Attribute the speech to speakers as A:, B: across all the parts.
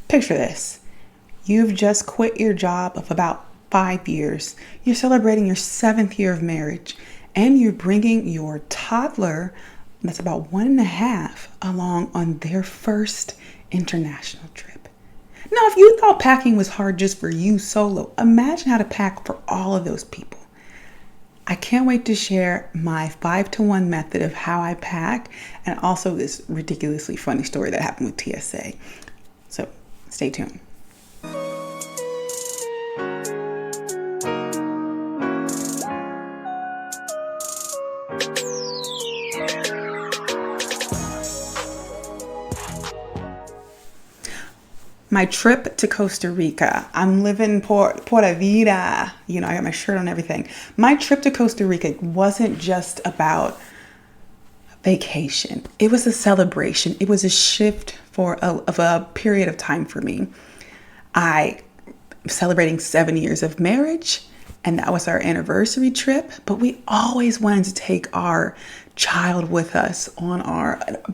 A: Picture this. You've just quit your job of about 5 years. You're celebrating your 7th year of marriage, and you're bringing your toddler, that's about 1.5, along on their first international trip. Now, if you thought packing was hard just for you solo, imagine how to pack for all of those people. I can't wait to share my 5-to-1 method of how I pack, and also this ridiculously funny story that happened with TSA. So stay tuned. My trip to Costa Rica. I'm living Pura Vida. I got my shirt on, everything. My trip to Costa Rica wasn't just about vacation. It was a celebration. It was a shift of a period of time for me. I celebrating 7 years of marriage, and that was our anniversary trip. But we always wanted to take our child with us on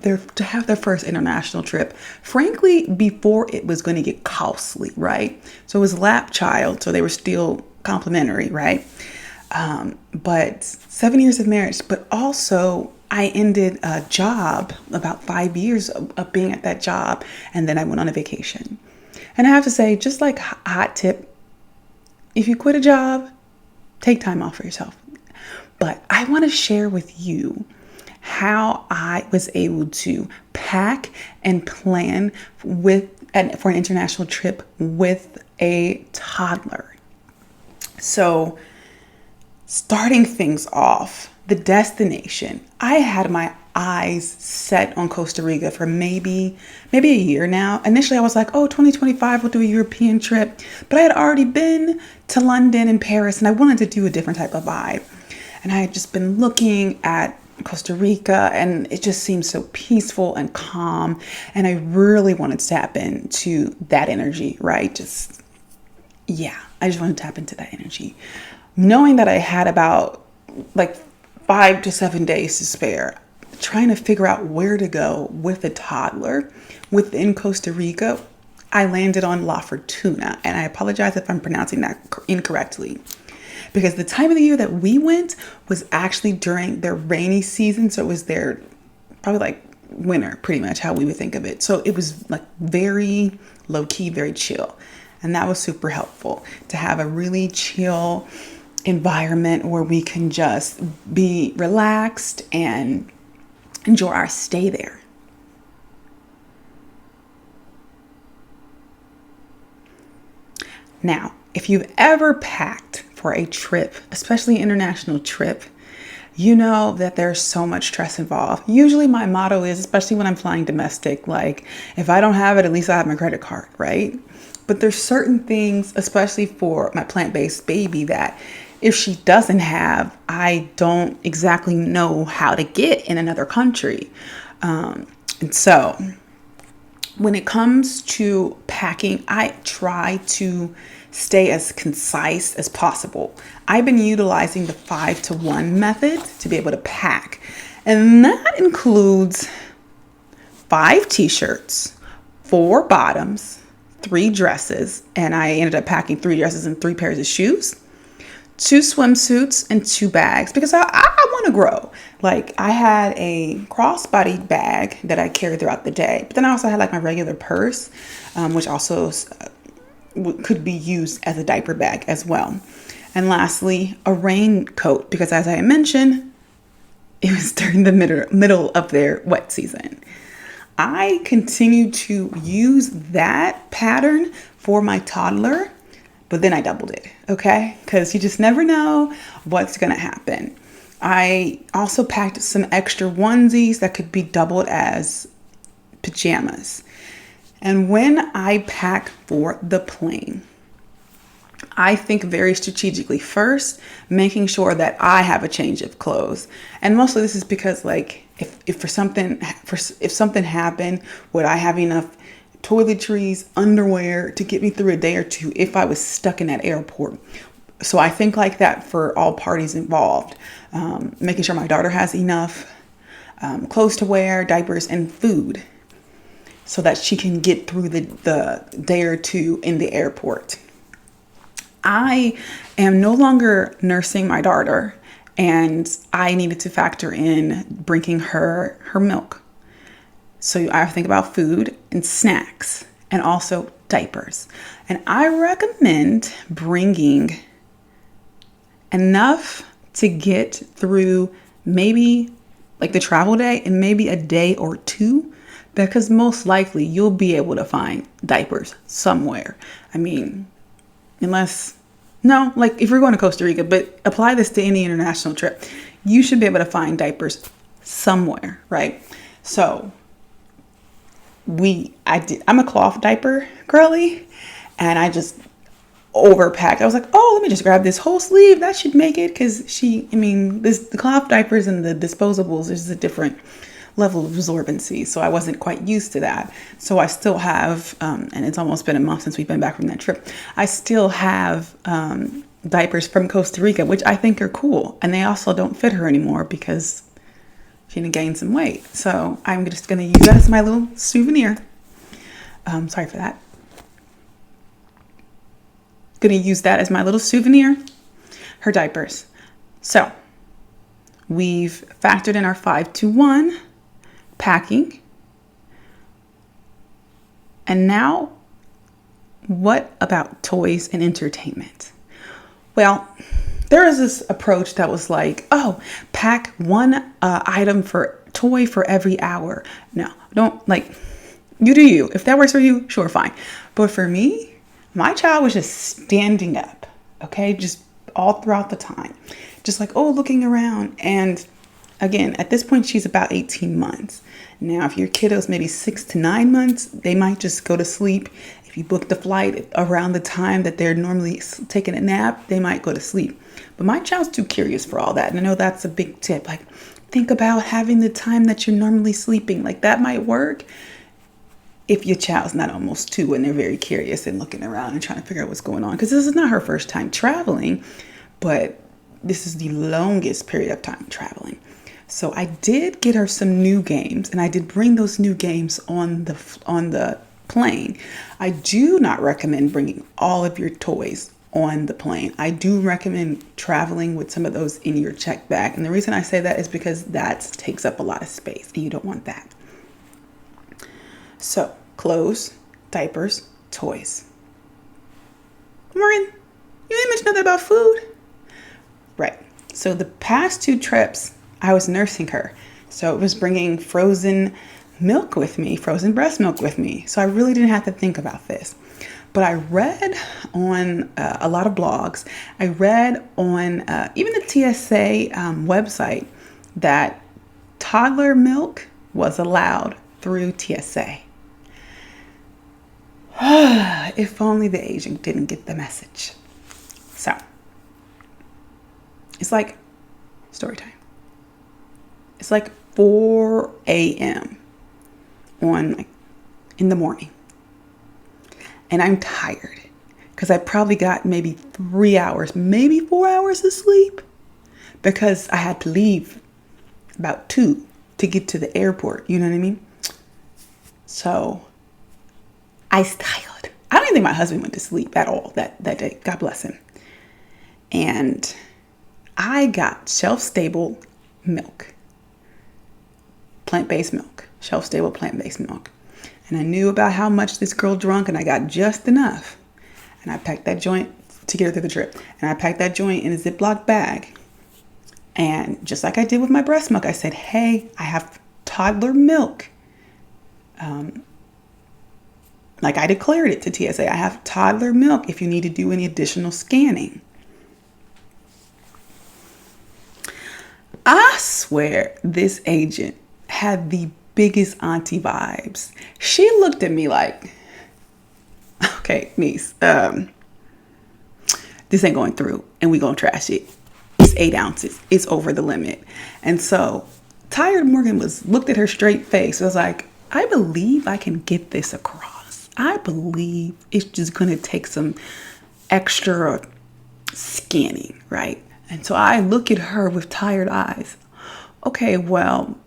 A: to have their first international trip. Frankly, before it was going to get costly, right? So it was lap child, so they were still complimentary, right? But 7 years of marriage, but also I ended a job, about 5 years of being at that job, and then I went on a vacation. And I have to say, just like hot tip, if you quit a job, take time off for yourself. But I want to share with you how I was able to pack and plan for an international trip with a toddler. So starting things off, the destination, I had my eyes set on Costa Rica for maybe a year now. Initially, I was like, 2025, we'll do a European trip. But I had already been to London and Paris, and I wanted to do a different type of vibe. And I had just been looking at Costa Rica, and it just seemed so peaceful and calm. And I really wanted to tap into that energy, right? I just wanted to tap into that energy. Knowing that I had about 5 to 7 days to spare, trying to figure out where to go with a toddler within Costa Rica, I landed on La Fortuna. And I apologize if I'm pronouncing that incorrectly, because the time of the year that we went was actually during their rainy season. So it was their probably winter, pretty much how we would think of it. So it was very low key, very chill. And that was super helpful to have a really chill environment where we can just be relaxed and enjoy our stay there. Now, if you've ever packed for a trip, especially an international trip, you know that there's so much stress involved. Usually my motto is, especially when I'm flying domestic, if I don't have it, at least I have my credit card, right? But there's certain things, especially for my plant-based baby, that if she doesn't have, I don't exactly know how to get in another country. And so when it comes to packing, I try to stay as concise as possible. I've been utilizing the 5-to-1 method to be able to pack. And that includes 5 t-shirts, 4 bottoms, 3 dresses, and I ended up packing 3 dresses and 3 pairs of shoes, 2 swimsuits, and 2 bags, because I want to grow. I had a crossbody bag that I carried throughout the day, but then I also had my regular purse, which also could be used as a diaper bag as well. And lastly, a raincoat, because as I mentioned, it was during the middle of their wet season. I continue to use that pattern for my toddler, but then I doubled it, okay? Because you just never know what's going to happen. I also packed some extra onesies that could be doubled as pajamas. And when I pack for the plane, I think very strategically first, making sure that I have a change of clothes. And mostly this is because if something happened, would I have enough toiletries, underwear to get me through a day or two if I was stuck in that airport? So I think like that for all parties involved, making sure my daughter has enough clothes to wear, diapers, and food. so that she can get through the day or two in the airport. I am no longer nursing my daughter, and I needed to factor in bringing her milk. So I have to think about food and snacks and also diapers. And I recommend bringing enough to get through maybe like the travel day and maybe a day or two, because most likely you'll be able to find diapers somewhere. I mean, unless, no, like if you're going to Costa Rica, but apply this to any international trip, you should be able to find diapers somewhere, right? So I'm a cloth diaper girly, and I just overpacked. I was like, oh, let me just grab this whole sleeve. That should make it, because the cloth diapers and the disposables is a different level of absorbency. So I wasn't quite used to that. So I still have, and it's almost been a month since we've been back from that trip. I still have diapers from Costa Rica, which I think are cool. And they also don't fit her anymore because she didn't gain some weight. So I'm just going to use that as my little souvenir. Sorry for that. Going to use that as my little souvenir. Her diapers. So we've factored in our 5-to-1 packing. And now, what about toys and entertainment? Well, there was this approach that was like, oh, pack one item for toy for every hour. No, don't, like, you do you. If that works for you, sure, fine. But for me, my child was just standing up, okay? Just all throughout the time. Just like, oh, looking around. And again, at this point, she's about 18 months. Now, if your kiddo's maybe 6 to 9 months, they might just go to sleep. If you book the flight around the time that they're normally taking a nap, they might go to sleep. But my child's too curious for all that. And I know that's a big tip. Like, think about having the time that you're normally sleeping. Like, that might work if your child's not almost 2 and they're very curious and looking around and trying to figure out what's going on. Because this is not her first time traveling, but this is the longest period of time traveling. So I did get her some new games, and I did bring those new games on the plane. I do not recommend bringing all of your toys on the plane. I do recommend traveling with some of those in your check bag. And the reason I say that is because that takes up a lot of space, and you don't want that. So, clothes, diapers, toys. Morgane, you didn't mention nothing about food. Right. So the past 2 trips, I was nursing her. So it was bringing frozen milk with me, frozen breast milk with me. So I really didn't have to think about this. But I read on a lot of blogs. I read on even the TSA website that toddler milk was allowed through TSA. If only the agent didn't get the message. So it's like story time. It's like 4 a.m. in the morning. And I'm tired because I probably got maybe 3 hours, maybe 4 hours of sleep, because I had to leave about 2 to get to the airport. You know what I mean? So I was tired. I don't even think my husband went to sleep at all that day. God bless him. And I got shelf-stable milk. Plant-based milk. Shelf-stable plant-based milk. And I knew about how much this girl drunk, and I got just enough. And I packed that joint to get her through the trip. And I packed that joint in a Ziploc bag. And just like I did with my breast milk, I said, hey, I have toddler milk. Like I declared it to TSA. I have toddler milk if you need to do any additional scanning. I swear this agent had the biggest auntie vibes. She looked at me like, okay, niece, this ain't going through and we gonna trash it. It's 8 ounces. It's over the limit. And so tired Morgane looked at her straight face. I was like, I believe I can get this across. I believe it's just gonna take some extra scanning, right? And so I look at her with tired eyes. Okay, well,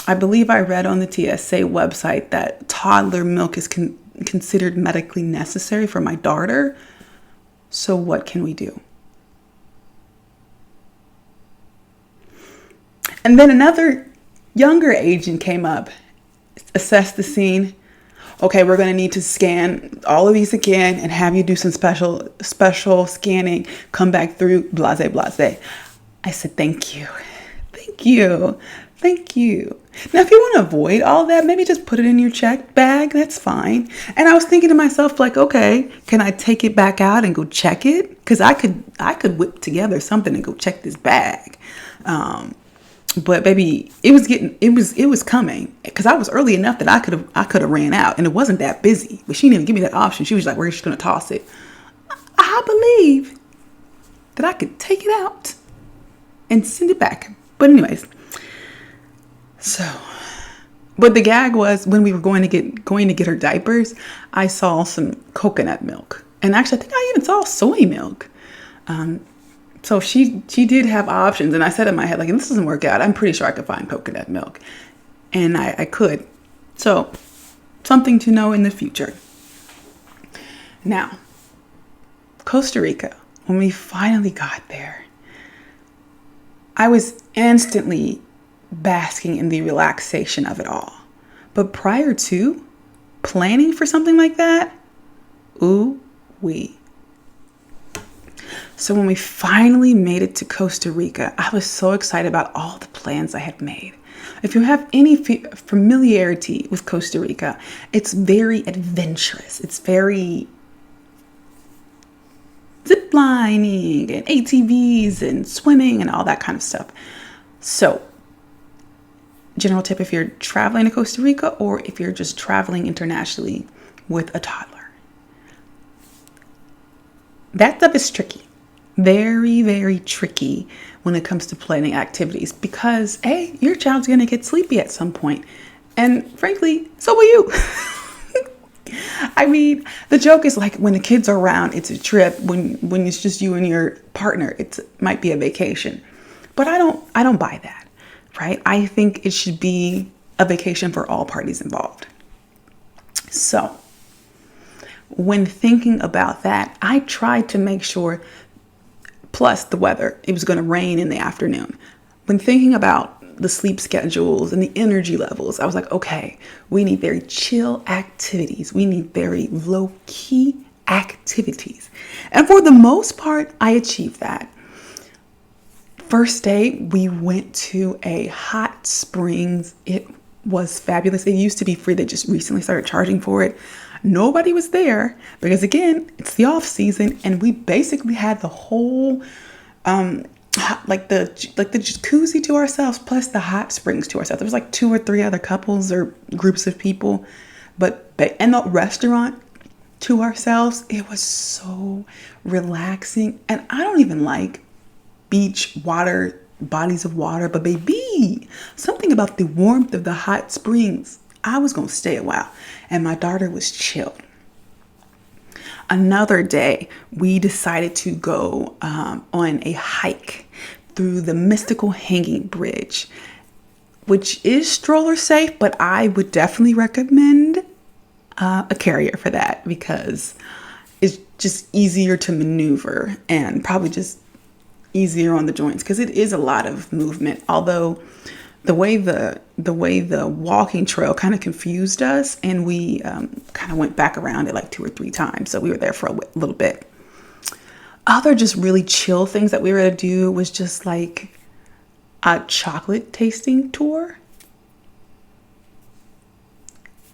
A: I believe I read on the TSA website that toddler milk is considered medically necessary for my daughter. So what can we do? And then another younger agent came up, assessed the scene. Okay, we're going to need to scan all of these again and have you do some special scanning, come back through, blase, blase. I said, thank you. Thank you. Thank you. Now, if you want to avoid all that, maybe just put it in your check bag. That's fine. And I was thinking to myself, like, okay, can I take it back out and go check it? Because I could whip together something and go check this bag. But baby, it was coming, because I was early enough that I could have ran out, and it wasn't that busy. But she didn't even give me that option. She was like, "We're just gonna toss it." I believe that I could take it out and send it back. But anyways, but the gag was, when we were going to get her diapers, I saw some coconut milk, and actually I think I even saw soy milk. So she did have options, and I said in my head, like, if this doesn't work out, I'm pretty sure I could find coconut milk. And I could. So something to know in the future. Now, Costa Rica, when we finally got there, I was instantly basking in the relaxation of it all. But prior to planning for something like that, ooh-wee. So when we finally made it to Costa Rica, I was so excited about all the plans I had made. If you have any familiarity with Costa Rica, it's very adventurous. It's very ziplining and ATVs and swimming and all that kind of stuff. So, general tip if you're traveling to Costa Rica, or if you're just traveling internationally with a toddler, that stuff is tricky. Very, very tricky when it comes to planning activities, because your child's going to get sleepy at some point. And frankly, so will you. I mean, the joke is like, when the kids are around, it's a trip. When it's just you and your partner, it might be a vacation. But I don't buy that, right? I think it should be a vacation for all parties involved. So when thinking about that, I tried to make sure, plus the weather, it was going to rain in the afternoon. When thinking about the sleep schedules and the energy levels, I was like, okay, we need very chill activities. We need very low-key activities. And for the most part, I achieved that. First day, we went to a hot springs. It was fabulous. It used to be free. They just recently started charging for it. Nobody was there because, again, it's the off season, and we basically had the whole, like the jacuzzi to ourselves, plus the hot springs to ourselves. There was like 2 or 3 other couples or groups of people, and the restaurant to ourselves. It was so relaxing, and I don't even like beach water, bodies of water, but baby, something about the warmth of the hot springs. I was going to stay a while, and my daughter was chilled. Another day, we decided to go on a hike through the mystical hanging bridge, which is stroller safe, but I would definitely recommend a carrier for that, because it's just easier to maneuver and probably just easier on the joints, because it is a lot of movement. Although the way the walking trail kind of confused us, and we kind of went back around it like 2 or 3 times. So we were there for a little bit. Other just really chill things that we were going to do was just like a chocolate tasting tour.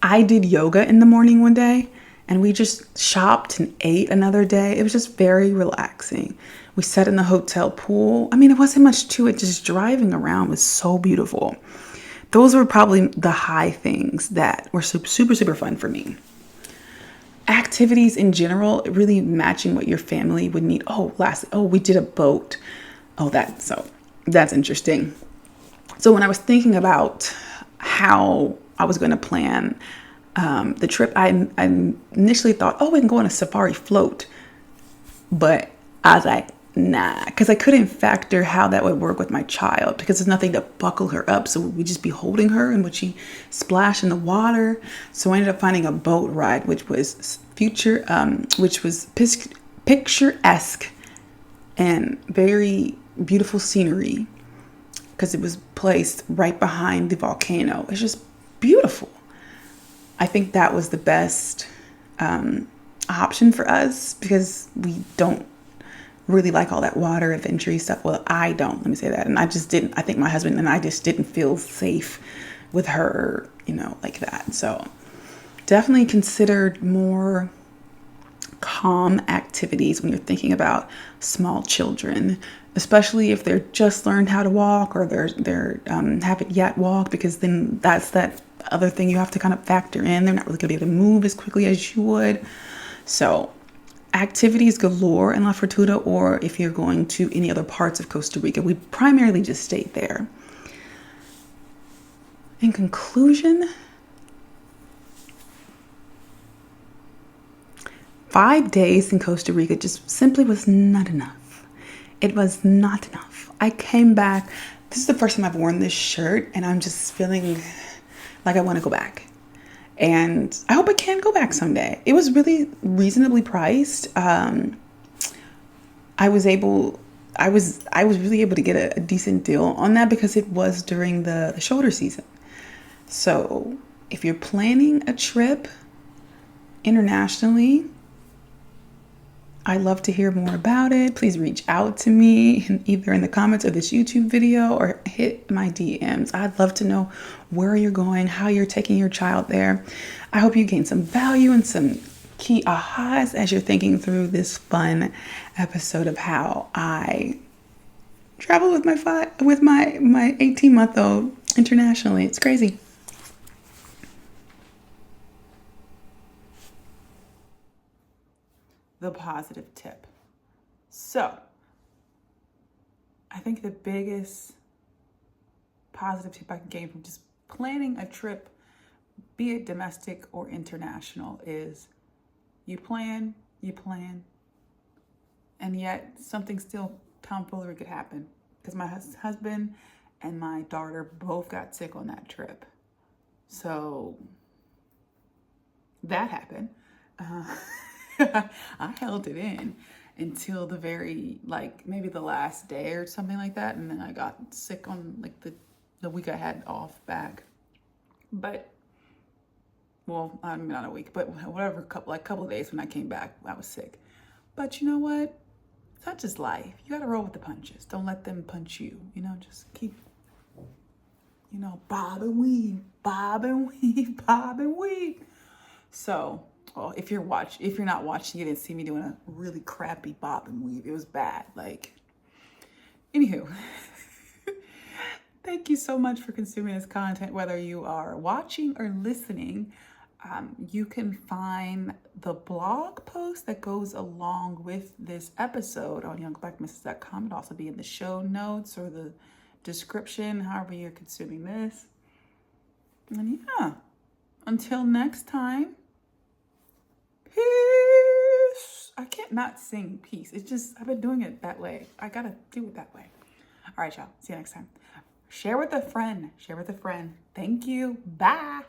A: I did yoga in the morning one day, and we just shopped and ate another day. It was just very relaxing. We sat in the hotel pool. I mean, it wasn't much to it. Just driving around was so beautiful. Those were probably the high things that were super, super fun for me. Activities in general, really matching what your family would need. We did a boat. That's interesting. So when I was thinking about how I was going to plan the trip, I initially thought, we can go on a safari float. But I was like, nah, because I couldn't factor how that would work with my child because there's nothing to buckle her up. So we'd just be holding her and would she splash in the water? So I ended up finding a boat ride, which was picturesque and very beautiful scenery because it was placed right behind the volcano. It's just beautiful. I think that was the best option for us because we don't really like all that water adventure stuff. Well, I don't, let me say that. And I think my husband and I just didn't feel safe with her, like that. So definitely considered more calm activities when you're thinking about small children, especially if they're just learned how to walk or they're haven't yet walked, because then that's that other thing you have to kind of factor in. They're not really gonna be able to move as quickly as you would. So activities galore in La Fortuna, or if you're going to any other parts of Costa Rica. We primarily just stayed there. In conclusion, 5 days in Costa Rica just simply was not enough. It was not enough. I came back. This is the first time I've worn this shirt, and I'm just feeling like I want to go back. And I hope I can go back someday. It was really reasonably priced. I was really able to get a decent deal on that because it was during the shoulder season. So if you're planning a trip internationally, I'd love to hear more about it. Please reach out to me either in the comments of this YouTube video or hit my DMs. I'd love to know where you're going, how you're taking your child there. I hope you gain some value and some key ahas as you're thinking through this fun episode of how I travel with my 18-month-old internationally. It's crazy. The positive tip. So, I think the biggest positive tip I can gain from just planning a trip, be it domestic or international, is you plan, and yet something still tomfoolery could happen. Because my husband and my daughter both got sick on that trip. So, that happened. I held it in until the very, maybe the last day or something like that. And then I got sick on the week I had off back. But, well, I mean, not a week, but whatever, couple of days when I came back, I was sick. But you know what? That's just life. You got to roll with the punches. Don't let them punch you. Just keep, bob and weave, bob and weave, bob and weave. So, well, if you're not watching, you didn't see me doing a really crappy bob and weave. It was bad. Anywho, thank you so much for consuming this content, whether you are watching or listening. You can find the blog post that goes along with this episode on youngblackmisses.com. It'll also be in the show notes or the description, however you're consuming this. And yeah, until next time. Peace. I can't not sing peace. It's just, I've been doing it that way. I gotta do it that way. All right, y'all. See you next time. Share with a friend. Thank you. Bye.